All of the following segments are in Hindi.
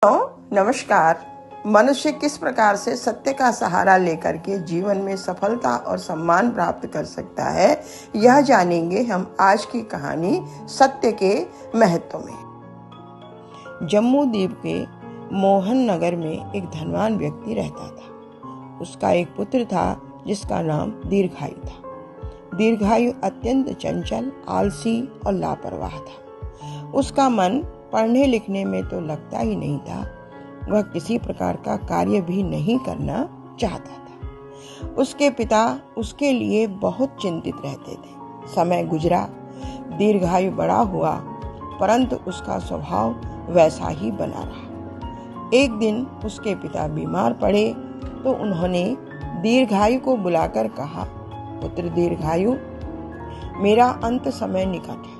नमस्कार। मनुष्य किस प्रकार से सत्य का सहारा लेकर के जीवन में सफलता और सम्मान प्राप्त कर सकता है, यह जानेंगे हम आज की कहानी सत्य के महत्व में। जम्मू द्वीप के मोहन नगर में एक धनवान व्यक्ति रहता था। उसका एक पुत्र था जिसका नाम दीर्घायु था। दीर्घायु अत्यंत चंचल, आलसी और लापरवाह था। उसका मन पढ़ने लिखने में तो लगता ही नहीं था। वह किसी प्रकार का कार्य भी नहीं करना चाहता था। उसके पिता उसके लिए बहुत चिंतित रहते थे। समय गुजरा, दीर्घायु बड़ा हुआ, परंतु उसका स्वभाव वैसा ही बना रहा। एक दिन उसके पिता बीमार पड़े तो उन्होंने दीर्घायु को बुलाकर कहा, पुत्र दीर्घायु, मेरा अंत समय निकट है।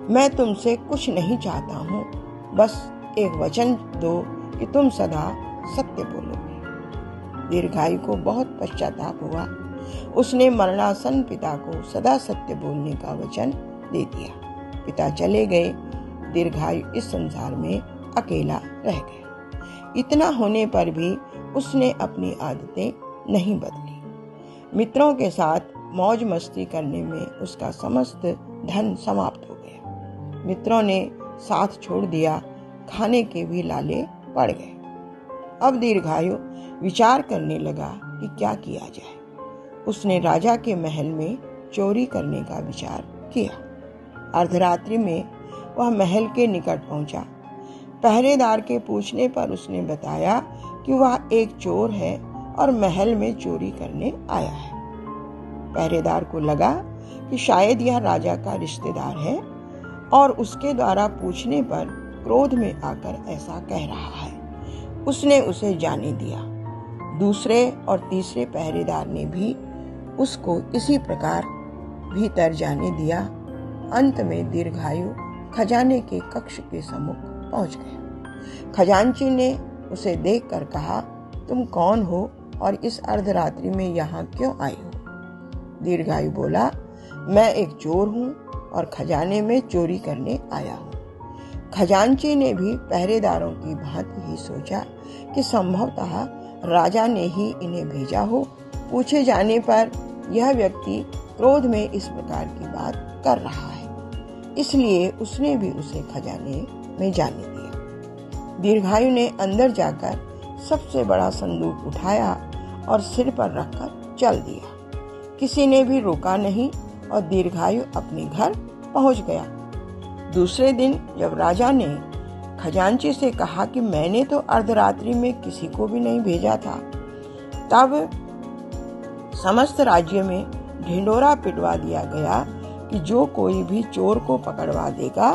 मैं तुमसे कुछ नहीं चाहता हूँ, बस एक वचन दो कि तुम सदा सत्य बोलोगे। दीर्घायु को बहुत पश्चाताप हुआ। उसने मरणासन पिता को सदा सत्य बोलने का वचन दे दिया। पिता चले गए। दीर्घायु इस संसार में अकेला रह गया। इतना होने पर भी उसने अपनी आदतें नहीं बदली। मित्रों के साथ मौज मस्ती करने में उसका समस्त धन समाप्त हो गया। मित्रों ने साथ छोड़ दिया, खाने के भी लाले पड़ गए। अब दीर्घायु विचार करने लगा कि क्या किया जाए। उसने राजा के महल में चोरी करने का विचार किया। अर्धरात्रि में वह महल के निकट पहुंचा। पहरेदार के पूछने पर उसने बताया कि वह एक चोर है और महल में चोरी करने आया है। पहरेदार को लगा कि शायद यह राजा का रिश्तेदार है और उसके द्वारा पूछने पर क्रोध में आकर ऐसा कह रहा है। उसने उसे जाने दिया। दूसरे और तीसरे पहरेदार ने भी उसको इसी प्रकार भीतर जाने दिया। अंत में दीर्घायु खजाने के कक्ष के सम्मुख पहुंच गया। खजांची ने उसे देखकर कहा, तुम कौन हो और इस अर्धरात्रि में यहाँ क्यों आए हो? दीर्घायु बोला, मैं एक चोर हूँ और खजाने में चोरी करने आया हूँ। खजांची ने भी पहरेदारों की भांति ही सोचा कि संभवतः राजा ने ही इन्हें भेजा हो। पूछे जाने पर यह व्यक्ति क्रोध में इस प्रकार की बात कर रहा है, इसलिए उसने भी उसे खजाने में जाने दिया। दीर्घायु ने अंदर जाकर सबसे बड़ा संदूक उठाया और सिर पर रखकर चल दिया। किसी ने भी रोका नहीं और दीर्घायु अपने घर पहुंच गया। दूसरे दिन जब राजा ने खजांची से कहा कि मैंने तो अर्धरात्रि में किसी को भी नहीं भेजा था, तब समस्त राज्य में ढिंढोरा पिटवा दिया गया कि जो कोई भी चोर को पकड़वा देगा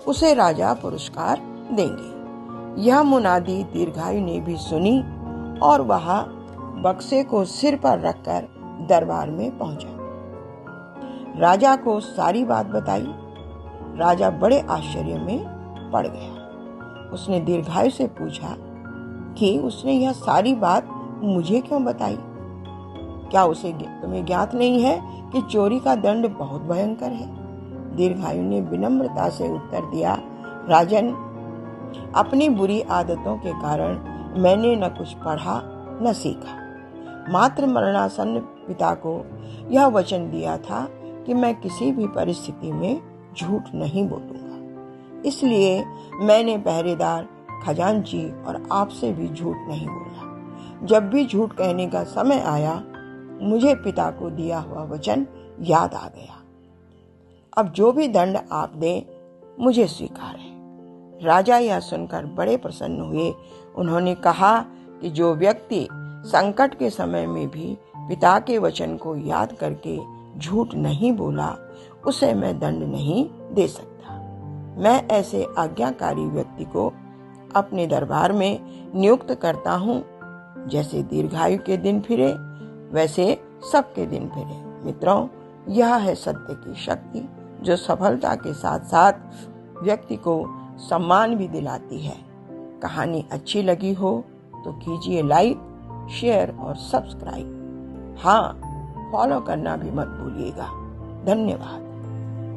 उसे राजा पुरस्कार देंगे। यह मुनादी दीर्घायु ने भी सुनी और वह बक्से को सिर पर रखकर दरबार में पहुंचा। राजा को सारी बात बताई। राजा बड़े आश्चर्य में पड़ गया। उसने दीर्घायु से पूछा कि उसने यह सारी बात मुझे क्यों बताई? क्या उसे तुम्हें ज्ञात नहीं है कि चोरी का दंड बहुत भयंकर है? दीर्घायु ने विनम्रता से उत्तर दिया, राजन, अपनी बुरी आदतों के कारण मैंने न कुछ पढ़ा न सीखा। मात्र मरणासन्न पिता को यह वचन दिया था कि मैं किसी भी परिस्थिति में झूठ नहीं बोलूंगा, इसलिए मैंने पहरेदार, खजांची और आपसे भी झूठ नहीं बोला। जब भी झूठ कहने का समय आया, मुझे पिता को दिया हुआ वचन याद आ गया। अब जो भी दंड आप दें, मुझे स्वीकार है। राजा यह सुनकर बड़े प्रसन्न हुए। उन्होंने कहा कि जो व्यक्ति संकट के समय में भी पिता के वचन को याद करके झूठ नहीं बोला, उसे मैं दंड नहीं दे सकता। मैं ऐसे आज्ञाकारी व्यक्ति को अपने दरबार में नियुक्त करता हूँ। जैसे दीर्घायु के दिन फिरे, वैसे सबके दिन फिरे। मित्रों, यह है सत्य की शक्ति, जो सफलता के साथ साथ व्यक्ति को सम्मान भी दिलाती है। कहानी अच्छी लगी हो तो कीजिए लाइक, शेयर और सब्सक्राइब। हाँ, फॉलो करना भी मत भूलिएगा। धन्यवाद।